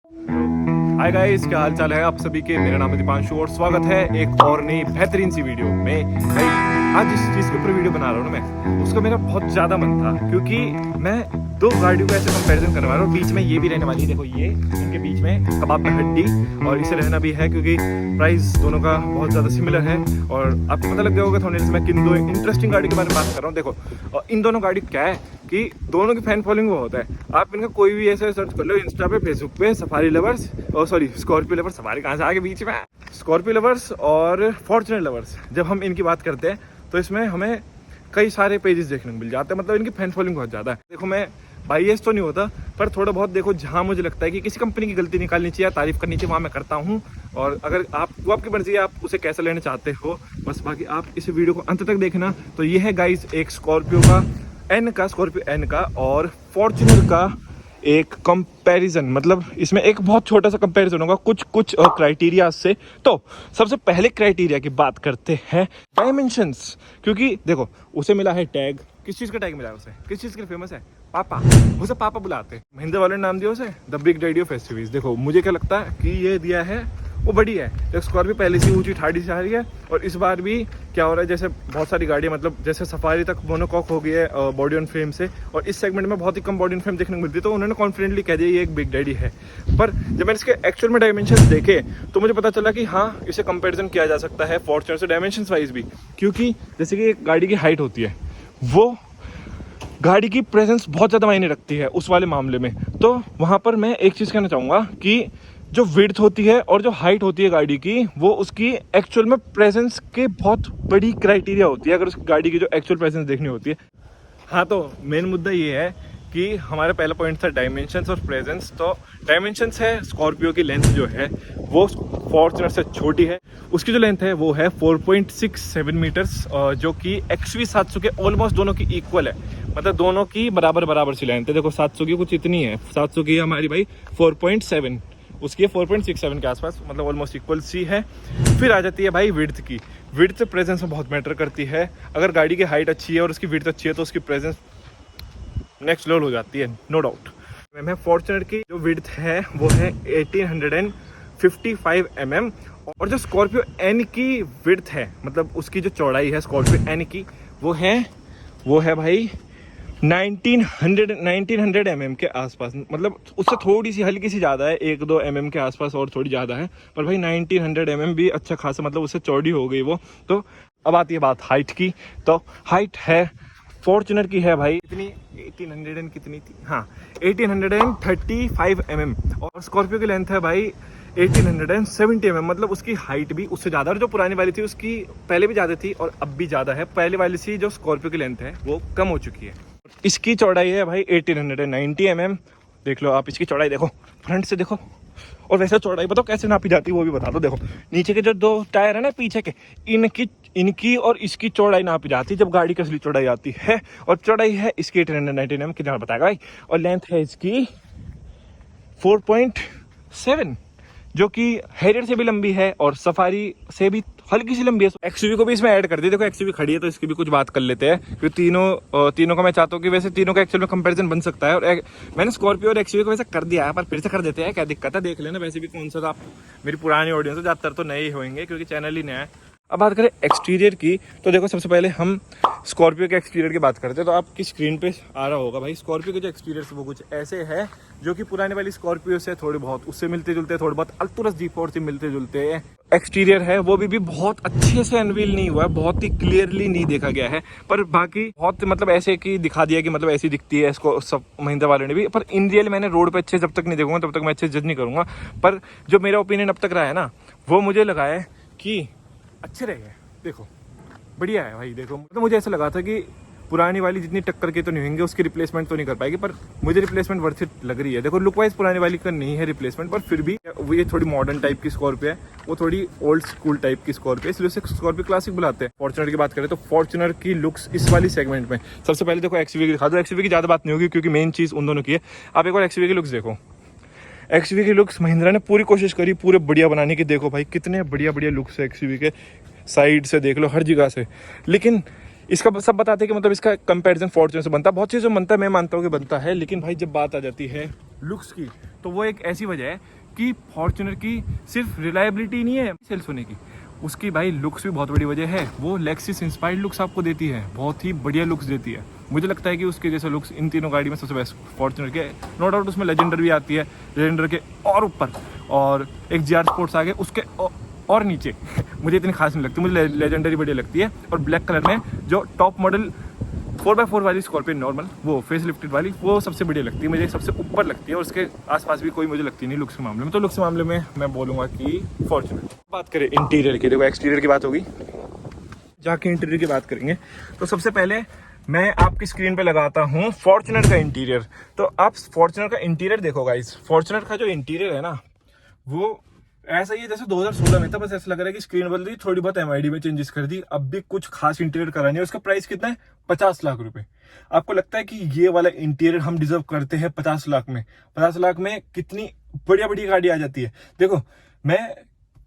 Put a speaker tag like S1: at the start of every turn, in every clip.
S1: Hi guys, क्या हाल चाल है आप सभी के। मेरा नाम है दीपांशु और स्वागत है एक और नई बेहतरीन सी वीडियो में। भाई आज जिस चीज़ के ऊपर वीडियो बना रहा हूँ ना मैं, उसका मेरा बहुत ज़्यादा मन था क्योंकि मैं दो गाड़ियों का ऐसे कंपैरिजन करने वाला हूँ। बीच में ये भी रहने वाली है, देखो ये इनके बीच में कबाब में हड्डी, और इसे रहना भी है क्योंकि प्राइस दोनों का बहुत ज़्यादा सिमिलर है। और आपको पता लग गया होगा थोड़ी देर से मैं किन दो इंटरेस्टिंग गाड़ी के बारे में बात कर रहा हूँ। देखो, और इन दोनों गाड़ी क्या है कि दोनों की फैन फॉलोइंग बहुत है। आप इनका कोई भी ऐसे सर्च कर लो इंस्टा पे, फेसबुक पे, सफारी लवर्स और सॉरी स्कॉर्पियो लवर्स, सफारी कहाँ से आगे बीच में, स्कॉर्पियो लवर्स और फॉर्च्यूनर लवर्स। जब हम इनकी बात करते हैं तो इसमें हमें कई सारे पेजेस देखने को मिल जाते हैं, मतलब इनकी फैन फॉलोइंग बहुत ज़्यादा है। देखो, मैं बाईएस तो नहीं होता, पर थोड़ा बहुत देखो जहाँ मुझे लगता है कि किसी कंपनी की गलती निकालनी चाहिए, तारीफ करनी चाहिए, वहाँ मैं करता हूँ। और अगर आपकी मर्जी है, आप उसे कैसे लेना चाहते हो, बस बाकी आप इस वीडियो को अंत तक देखना। तो ये है गाइस एक स्कॉर्पियो एन का और फॉर्च्यूनर का एक कंपैरिजन, मतलब इसमें एक बहुत छोटा सा कंपैरिजन होगा कुछ क्राइटेरिया से। तो सबसे पहले क्राइटेरिया की बात करते हैं डायमेंशंस, क्योंकि देखो उसे मिला है टैग। किस चीज़ का टैग मिला है उसे, किस चीज़ के लिए फेमस है? पापा, उसे पापा बुलाते हैं। महिंद्रा वाले ने नाम दिया उसे the big daddy of SUVs. देखो मुझे क्या लगता है कि ये दिया है वो बड़ी है। एक स्कॉर्पियो पहले से ऊंची ठाड़ी से आ रही है, और इस बार भी क्या हो रहा है, जैसे बहुत सारी गाड़ियाँ, मतलब जैसे सफारी तक मोनोकॉक हो गई है बॉडी ऑन फ्रेम से, और इस सेगमेंट में बहुत ही कम बॉडी ऑन फ्रेम देखने को मिलती है, तो उन्होंने कॉन्फिडेंटली कह दिया ये एक बिग डैडी है। पर जब मैंने इसके एक्चुअल में डायमेंशन देखे तो मुझे पता चला कि हाँ, इसे कंपेरिजन किया जा सकता है फॉर्च्यूनर से डायमेंशन वाइज भी, क्योंकि जैसे कि एक गाड़ी की हाइट होती है, वो गाड़ी की प्रेजेंस बहुत ज़्यादा मायने रखती है उस वाले मामले में। तो वहाँ पर मैं एक चीज़ कहना चाहूँगा कि जो विड्थ होती है और जो हाइट होती है गाड़ी की, वो उसकी एक्चुअल में प्रेजेंस के बहुत बड़ी क्राइटेरिया होती है, अगर उस गाड़ी की जो एक्चुअल प्रेजेंस देखनी होती है। हाँ, तो मेन मुद्दा ये है कि हमारा पहला पॉइंट था डायमेंशंस और प्रेजेंस। तो डायमेंशंस है, स्कॉर्पियो की लेंथ जो है वो फॉर्च्यूनर से छोटी है। उसकी जो लेंथ है वो है 4.67 मीटर्स, जो कि XV 700 के ऑलमोस्ट दोनों की इक्वल है, मतलब दोनों की बराबर सी लेंथ है। देखो 700 की कुछ इतनी है, 700 की हमारी भाई 4.7, उसकी है 4.67 के आसपास, मतलब ऑलमोस्ट इक्वल सी है। फिर आ जाती है भाई विड्थ की। विड्थ प्रेजेंस में बहुत मैटर करती है। अगर गाड़ी की हाइट अच्छी है और उसकी विड्थ अच्छी है तो उसकी प्रेजेंस नेक्स्ट लेवल हो जाती है, नो डाउट। मैं फॉर्च्यूनर की जो विड्थ है वो है 1855 mm, और जो स्कॉर्पियो एन की विड्थ है, मतलब उसकी जो चौड़ाई है स्कॉर्पियो एन की, वो है भाई 1900 mm के आसपास, मतलब उससे थोड़ी सी हल्की सी ज़्यादा है, 1-2 mm के आसपास और थोड़ी ज़्यादा है, पर भाई 1900 mm भी अच्छा खासा, मतलब उससे चौड़ी हो गई वो। तो अब आती है बात हाइट की। तो हाइट है फॉर्च्यूनर की है भाई इतनी 1800 एंड कितनी थी, हाँ 1835 mm, और स्कॉर्पियो की लेंथ है भाई 1870 mm, मतलब उसकी हाइट भी उससे ज़्यादा, और जो पुरानी वाली थी उसकी पहले भी ज़्यादा थी और अब भी ज़्यादा है। पहले वाली सी जो स्कॉर्पियो की लेंथ है वो कम हो चुकी है। इसकी चौड़ाई है भाई 1890 mm। देख लो आप, इसकी चौड़ाई देखो, फ्रंट से देखो। और वैसे चौड़ाई बताओ कैसे नापी जाती है वो भी बता दो। देखो नीचे के जो दो टायर है ना पीछे के, इनकी और इसकी चौड़ाई नापी जाती है जब गाड़ी की असली चौड़ाई आती है, और चौड़ाई है इसकी 1890 mm, कितना बताएगा भाई। और लेंथ है इसकी 4.7, जो कि हैरियर से भी लंबी है और सफारी से भी हल्की सी लंबी है। एक्सयूवी को भी इसमें ऐड कर दिया। देखो एक्सयूवी खड़ी है तो इसकी भी कुछ बात कर लेते हैं, क्योंकि तीनों का मैं चाहता हूँ कि वैसे तीनों का एक्चुअल में कंपैरिजन बन सकता है। और मैंने स्कॉर्पियो और एक्सयूवी को वैसे कर दिया है, पर फिर से कर देते हैं, क्या दिक्कत है, देख लेना। वैसे भी कौन सा, आप मेरी पुरानी ऑडियंस है, ज़्यादातर तो नए ही होंगे क्योंकि चैनल ही नया है। अब बात करें एक्सटीरियर की, तो देखो सबसे पहले हम स्कॉर्पियो के एक्सटीरियर की बात करते हैं। तो आपकी स्क्रीन पे आ रहा होगा भाई, स्कॉर्पियो के जो एक्सटीरियर वो कुछ ऐसे है, जो कि पुराने वाली स्कॉर्पियो से थोड़े बहुत उससे मिलते जुलते, थोड़े बहुत अल्टुरस G4 से मिलते जुलते एक्सटीरियर है। वो भी बहुत अच्छे से अनवील नहीं हुआ है, बहुत ही क्लियरली नहीं देखा गया है, पर बाकी बहुत मतलब ऐसे कि दिखा दिया कि मतलब ऐसी दिखती है इसको सब महिंद्रा वाले ने भी। पर इन रियल मैंने रोड पे अच्छे जब तक नहीं देखूंगा तब तक मैं अच्छे जज नहीं करूंगा। पर जो मेरा ओपिनियन अब तक रहा है ना, वो मुझे लगा है कि अच्छे रह गए। देखो बढ़िया है भाई। देखो तो मुझे ऐसा लगा था कि पुरानी वाली जितनी टक्कर के तो नहीं होंगे, उसकी रिप्लेसमेंट तो नहीं कर पाएगी, पर मुझे रिप्लेसमेंट वर्थ इट लग रही है। देखो लुक वाइज पुरानी वाली का नहीं है रिप्लेसमेंट, पर फिर भी वो ये थोड़ी मॉडर्न टाइप की स्कॉर्पियो है, वो थोड़ी ओल्ड स्कूल टाइप की स्कॉर्पियो, इसलिए उसे स्कॉर्पियो क्लासिक बुलाते हैं। फॉर्च्यूनर की बात करें तो फॉर्च्यूनर की लुक्स इस वाली सेगमेंट में सबसे पहले देखो एक्सयूवी की दिखा दो। एक्सयूवी की ज़्यादा बात नहीं होगी क्योंकि मेन चीज़ उन दोनों की है। आप एक बार एक्सयूवी की लुक्स देखो। एक्सयूवी की लुक्स महिंद्रा ने पूरी कोशिश करी पूरे बढ़िया बनाने की। देखो भाई कितने बढ़िया लुक्स है एक्सयूवी के, साइड से देख लो, हर जगह से। लेकिन इसका सब बताते हैं कि मतलब इसका कंपैरिजन फॉर्च्यूनर से बनता है, बहुत चीज़ों बनता है, मैं मानता हूँ कि बनता है। लेकिन भाई जब बात आ जाती है लुक्स की, तो वो एक ऐसी वजह है कि फॉर्च्यूनर की सिर्फ रिलायबिलिटी नहीं है सेल्स होने की, उसकी भाई लुक्स भी बहुत बड़ी वजह है। वो लेक्सिस इंस्पायर्ड लुक्स आपको देती है, बहुत ही बढ़िया लुक्स देती है। मुझे लगता है कि उसके जैसे लुक्स इन तीनों गाड़ी में सबसे बेस्ट फॉर्च्यूनर के। नो डाउट उसमें लेजेंडर भी आती है, लेजेंडर के और ऊपर, और एक GR स्पोर्ट्स आगे उसके और नीचे मुझे इतनी खास नहीं लगती, मुझे लेजेंडरी बढ़िया लगती है। और ब्लैक कलर में जो टॉप मॉडल 4x4 वाली स्कॉर्पियन नॉर्मल, वो फेस लिफ्टेड वाली, वो सबसे बढ़िया लगती है मुझे, सबसे ऊपर लगती है। और उसके आसपास भी कोई मुझे लगती नहीं लुक्स के मामले में। तो लुक्स के मामले में मैं बोलूँगा कि फॉर्च्यूनर। बात करें इंटीरियर की, देखो एक्सटीरियर की बात होगी, जाके इंटीरियर की बात करेंगे। तो सबसे पहले मैं आपकी स्क्रीन पे लगाता हूँ फॉर्च्यूनर का इंटीरियर। तो आप फॉर्च्यूनर का इंटीरियर देखो गाइस, फॉर्च्यूनर का जो इंटीरियर है ना, वो ऐसा ही है जैसे 2016 में था। बस ऐसा लग रहा है कि स्क्रीन बदल दी, थोड़ी बहुत MID में चेंजेस कर दी, अब भी कुछ खास इंटीरियर करा नहीं है। उसका प्राइस कितना है? 50 लाख रुपए। आपको लगता है कि ये वाला इंटीरियर हम डिजर्व करते हैं 50 लाख में? 50 लाख में कितनी बढ़िया बढ़िया गाड़ी आ जाती है। देखो, मैं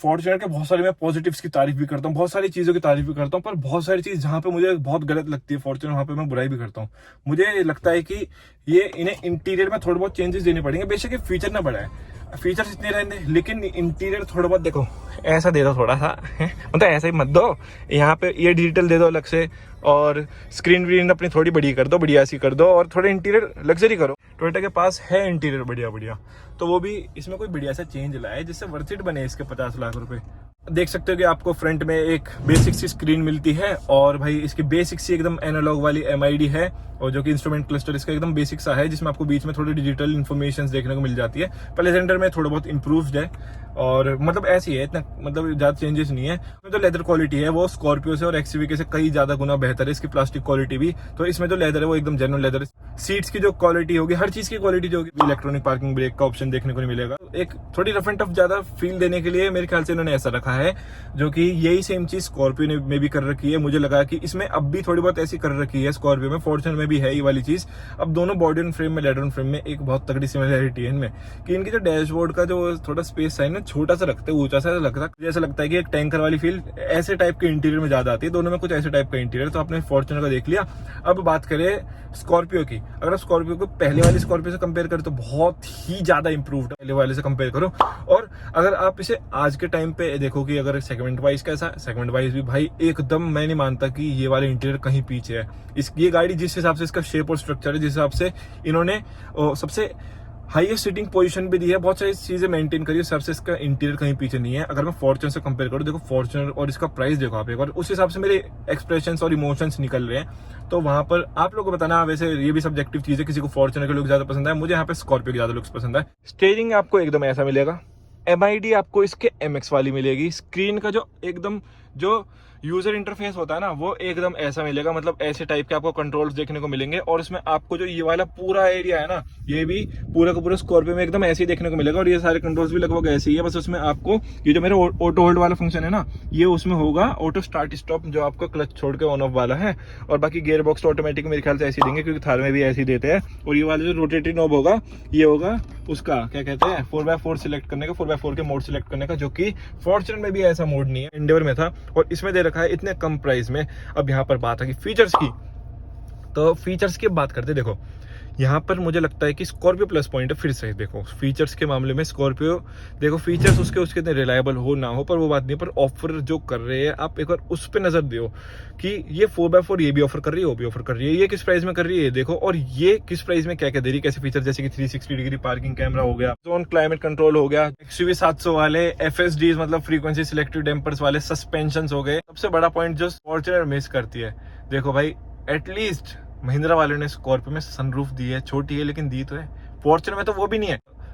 S1: फॉर्च्यूनर के बहुत सारे मैं पॉजिटिव्स की तारीफ भी करता हूँ, बहुत सारी चीज़ों की तारीफ भी करता हूँ, पर बहुत सारी चीज़ जहाँ पे मुझे बहुत गलत लगती है फॉर्च्यूनर, वहाँ पे मैं बुराई भी करता हूँ। मुझे लगता है कि ये इन्हें इंटीरियर में थोड़े बहुत चेंजेस देने पड़ेंगे। बेशक ये फीचर ना बढ़ाए, फीचर्स इतने रहने, लेकिन इंटीरियर थोड़ा बहुत देखो ऐसा दे दो थोड़ा सा, मतलब ऐसा ही मत दो। यहाँ पे ये डिजिटल दे दो अलग से, और स्क्रीन व्रीन अपनी थोड़ी बड़ी कर दो, बढ़िया सी कर दो, और थोड़े इंटीरियर लग्जरी करो। टोयोटा के पास है इंटीरियर बढ़िया बढ़िया, तो वो भी इसमें कोई बढ़िया सा चेंज लाए जिससे वर्थ इट बने इसके 50 लाख रुपए। देख सकते हो कि आपको फ्रंट में एक बेसिक सी स्क्रीन मिलती है, और भाई इसकी बेसिक सी एकदम एनालॉग वाली MID है, और जो कि इंस्ट्रूमेंट क्लस्टर इसका एकदम बेसिक सा है, जिसमें आपको बीच में थोड़ी डिजिटल इन्फॉर्मेशन देखने को मिल जाती है। पर लेजेंडर में थोड़ा बहुत इंप्रूव्ड है, और मतलब ऐसी है, इतना मतलब ज्यादा चेंजेस नहीं है। जो लेदर क्वालिटी है वो स्कॉर्पियो से और XUV से कई ज्यादा गुना बेहतर है, इसकी प्लास्टिक क्वालिटी भी। तो इसमें जो लेदर है वो एकदम जेन्युइन लेदर है। सीट्स की जो क्वालिटी होगी, हर चीज की क्वालिटी जो होगी, इलेक्ट्रॉनिक पार्किंग ब्रेक का ऑप्शन देखने को नहीं मिलेगा। एक थोड़ी रफ एंड टफ ज्यादा फील देने के लिए मेरे ख्याल से इन्होंने ऐसा रखा है, जो कि यही सेम चीज स्कॉर्पियो में भी कर रखी है। मुझे लगा कि इसमें अब भी थोड़ी बहुत ऐसी कर रखी है स्कॉर्पियो में, फॉर्च्यूनर में भी है ये वाली चीज। अब दोनों बॉडी ऑन फ्रेम में, लेदर ऑन फ्रेम में एक बहुत तगड़ी सिमिलरिटी है इनमें, कि इनकी जो डैशबोर्ड का जो थोड़ा स्पेस है ना, छोटा सा रखते हैं, ऊंचा सा लगता है, जैसा लगता है कि एक टैंकर वाली फील ऐसे टाइप के इंटीरियर में ज्यादा आती है। दोनों में कुछ ऐसे टाइप का इंटीरियर। तो आपने फॉर्च्यूनर का देख लिया। अब बात करें स्कॉर्पियो की। अगर आप स्कॉर्पियो को पहले वाली स्कॉर्पियो से कंपेयर करें तो बहुत ही ज्यादा इंप्रूव्ड है, पहले वाले से कंपेयर करो। और अगर आप इसे आज के टाइम पे देखो कि अगर सेगमेंट वाइज कैसा है, सेगमेंट वाइज भी भाई एकदम मैं नहीं मानता कि ये वाला इंटीरियर कहीं पीछे है। ये गाड़ी जिस हिसाब से इसका शेप और स्ट्रक्चर है, जिस हिसाब से इन्होंने सबसे हाईएस्ट सीटिंग पोजीशन भी दी है, बहुत सारी चीजें मेंटेन करी है, सबसे इसका इंटीरियर कहीं पीछे नहीं है। अगर मैं फॉर्च्यूनर से कंपेयर करूं, देखो फॉर्च्यूनर और इसका प्राइस देखो आप एक बार, उस हिसाब से मेरे एक्सप्रेशंस और इमोशंस निकल रहे हैं। तो वहां पर आप लोगों को बताना, वैसे ये भी सब्जेक्टिव चीज है, किसी को फॉर्च्यूनर के लुक ज्यादा पसंद है, मुझे यहाँ पे स्कॉर्पियो के ज्यादा लुक्स पसंद है। स्टीयरिंग आपको एकदम ऐसा मिलेगा, MID आपको इसके MX वाली मिलेगी। स्क्रीन का जो एकदम जो यूजर इंटरफेस होता है ना, वो एकदम ऐसा मिलेगा, मतलब ऐसे टाइप के आपको कंट्रोल्स देखने को मिलेंगे। और इसमें आपको जो ये वाला पूरा एरिया है ना, ये भी पूरा का पूरा स्कॉर्पियो में एकदम ऐसे ही देखने को मिलेगा। और ये सारे कंट्रोल्स भी लगभग ऐसे ही है, बस उसमें आपको ये जो मेरा ऑटो होल्ड वाला फंक्शन है ना, ये उसमें होगा ऑटो स्टार्ट स्टॉप, जो आपको क्लच छोड़ के ऑन ऑफ वाला है। और बाकी गियर बॉक्स तो ऑटोमेटिक मेरे ख्याल से ऐसे ही देंगे, क्योंकि थार में भी ऐसे ही देते हैं। और ये वाला जो रोटेटरी नॉब होगा, ये होगा उसका क्या कहते हैं, 4x4 सिलेक्ट करने का, 4x4 के मोड सिलेक्ट करने का, जो कि फॉर्च्यूनर में भी ऐसा मोड नहीं है, एंडेवर में था और इसमें दे रखा है इतने कम प्राइस में। अब यहाँ पर बात है कि फीचर्स की, तो फीचर्स की बात करते, देखो यहाँ पर मुझे लगता है कि स्कॉर्पियो प्लस पॉइंट है। फिर से देखो फीचर्स के मामले में स्कॉर्पियो, देखो फीचर्स उसके इतने रिलायबल हो ना हो, पर वो बात नहीं, पर ऑफर जो कर रहे हैं आप एक बार उस पर नजर दो कि ये 4x4 ये भी ऑफर कर रही है, वो भी ऑफर कर रही है, ये किस प्राइस में कर रही है देखो, और ये किस प्राइस में क्या क्या दे रही है, कैसे फीचर, जैसे कि 360 डिग्री पार्किंग कैमरा हो गया, जोन क्लाइमेट कंट्रोल हो गया, XUV 700 वाले FSDs मतलब फ्रीक्वेंसी सिलेक्टिव डैम्पर्स वाले सस्पेंशन हो गए। सबसे बड़ा पॉइंट जो फॉर्च्यूनर मिस करती है, देखो भाई एटलीस्ट महिंद्रा वाले ने स्कॉर्पियो में सनरूफ दी है, छोटी है लेकिन दी तो है। फॉर्च्यूनर में तो वो भी नहीं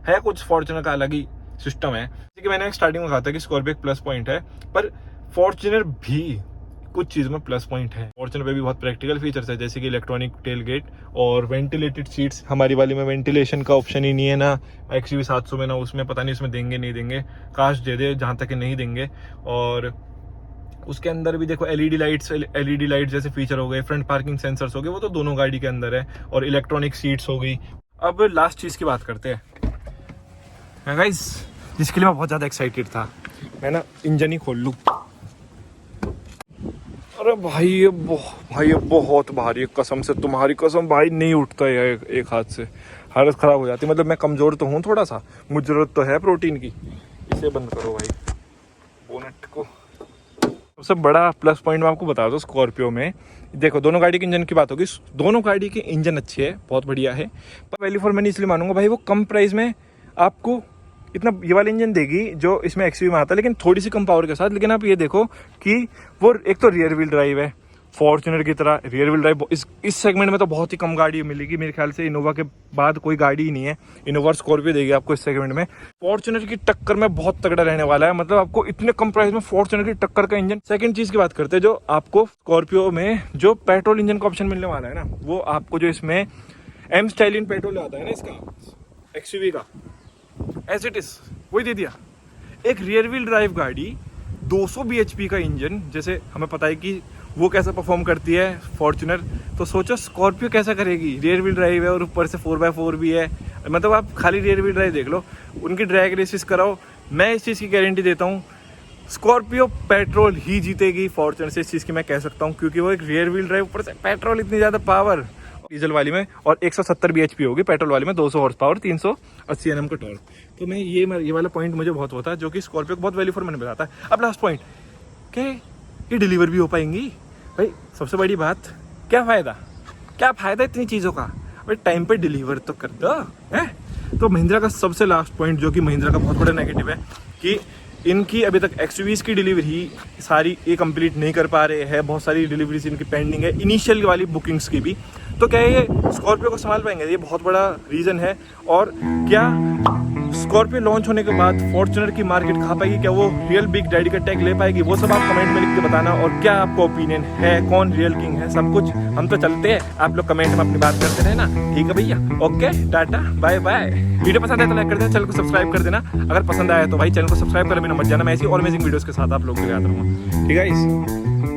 S1: है कुछ फॉर्च्यूनर का अलग ही सिस्टम है। जैसे कि मैंने स्टार्टिंग में कहा था कि स्कॉर्पियो एक प्लस पॉइंट है, पर फॉर्च्यूनर भी कुछ चीज में प्लस पॉइंट है। फॉर्च्यूनर पे भी बहुत प्रैक्टिकल फीचर्स है, जैसे कि इलेक्ट्रॉनिक टेल गेट और वेंटिलेटेड सीट्स। हमारी वाली में वेंटिलेशन का ऑप्शन ही नहीं है ना, XUV 700 में ना, उसमें पता नहीं उसमें देंगे नहीं देंगे, काश दे दे, जहां तक नहीं देंगे। और उसके अंदर भी देखो LED लाइट्स जैसे फीचर हो गए, फ्रंट पार्किंग सेंसर्स हो गए, वो तो दोनों गाड़ी के अंदर है, और इलेक्ट्रॉनिक सीट्स हो गई। अब लास्ट चीज की बात करते हैं गाइस, जिसके लिए मैं बहुत ज्यादा एक्साइटेड था। मैं ना इंजन ही खोल लूं, अरे भाई ये बहुत भारी है, कसम से, तुम्हारी कसम भाई नहीं उठता है एक हाथ से। हालत ख़राब हो जाती है। मतलब मैं कमज़ोर तो हूँ थोड़ा सा, मुझे ज़रूरत तो है प्रोटीन की। इसे बंद करो भाई बोनेट को। सबसे बड़ा प्लस पॉइंट मैं आपको बता दूँ स्कॉर्पियो में, देखो दोनों गाड़ी के इंजन की बात होगी, दोनों गाड़ी के इंजन अच्छे है, बहुत बढ़िया है। पर वैल्यू फॉर मनी इसलिए मानूंगा भाई, वो कम प्राइस में आपको इतना ये वाला इंजन देगी जो इसमें एक्सवी में आता है, लेकिन थोड़ी सी कम पावर के साथ। लेकिन आप ये देखो कि वो एक तो रियर व्हील ड्राइव है, फॉर्च्यूनर की तरह रियर व्हील ड्राइव इस सेगमेंट में तो बहुत ही कम गाड़ी मिलेगी मेरे ख्याल से। इनोवा के बाद कोई गाड़ी ही नहीं है, इनोवा स्कॉर्पियो देगी आपको इस सेगमेंट में। फॉर्च्यूनर की टक्कर में बहुत तगड़ा रहने वाला है, मतलब आपको इतने कम प्राइस में फॉर्च्यूनर की टक्कर का इंजन। सेकंड चीज की बात करते हैं, जो आपको स्कॉर्पियो में जो पेट्रोल इंजन का ऑप्शन मिलने वाला है ना, वो आपको जो इसमें एम स्टाइलिन पेट्रोल आता है ना इसका एक्सयूवी का, एज इट इज वही दे दिया। एक रियर व्हील ड्राइव गाड़ी 200 bhp का इंजन, जैसे हमें पता है कि वो कैसा परफॉर्म करती है फॉर्च्यूनर, तो सोचो स्कॉर्पियो कैसा करेगी। रियर व्हील ड्राइव है और ऊपर से 4x4 भी है, मतलब आप खाली रियर व्हील ड्राइव देख लो, उनकी ड्रैग रेसिस कराओ, मैं इस चीज़ की गारंटी देता हूँ स्कॉर्पियो पेट्रोल ही जीतेगी फॉर्च्यूनर से। इस चीज़ की मैं कह सकता हूँ, क्योंकि वो एक रियर व्हील ड्राइव, ऊपर से पेट्रोल, इतनी ज़्यादा पावर डीजल वाली में, और 170 bhp होगी पेट्रोल वाली में, 200 हॉर्स पावर, 380 Nm का टॉर्क। तो मैं ये वाला पॉइंट मुझे बहुत होता है, जो कि स्कॉर्पियो को बहुत वैल्यू फॉर मनी बताता है। अब लास्ट पॉइंट, क्या ये डिलीवर भी हो पाएंगी भाई? सबसे बड़ी बात, क्या फ़ायदा इतनी चीज़ों का भाई, टाइम पे डिलीवर तो कर दो है। तो महिंद्रा का सबसे लास्ट पॉइंट, जो कि महिंद्रा का बहुत बड़ा नेगेटिव है, कि इनकी अभी तक एक्सयूवीज़ की डिलीवरी सारी ये कंप्लीट नहीं कर पा रहे हैं, बहुत सारी डिलीवरीज इनकी पेंडिंग है, इनिशियल वाली बुकिंग्स की भी। तो क्या ये स्कॉर्पियो को संभाल पाएंगे? ये बहुत बड़ा रीज़न है। और क्या स्कॉर्पियो लॉन्च होने के बाद फॉर्च्यूनर की मार्केट खा पाएगी? क्या वो रियल बिग डैडी का टैग ले पाएगी? वो सब आप कमेंट में लिख के बताना। और क्या आपका ओपिनियन है, कौन रियल किंग है, सब कुछ हम तो चलते हैं, आप लोग कमेंट में अपनी बात करते रहना, ठीक है भैया? Okay, tata bye bye. Video पसंद आए तो लाइक कर देना, चैनल को सब्सक्राइब कर देना। अगर पसंद आया तो भाई चैनल को सब्सक्राइब कर लेना मत जाना, मैं ऐसी और अमेजिंग वीडियोस के साथ आप लोगों के साथ रहूँगा, ठीक है।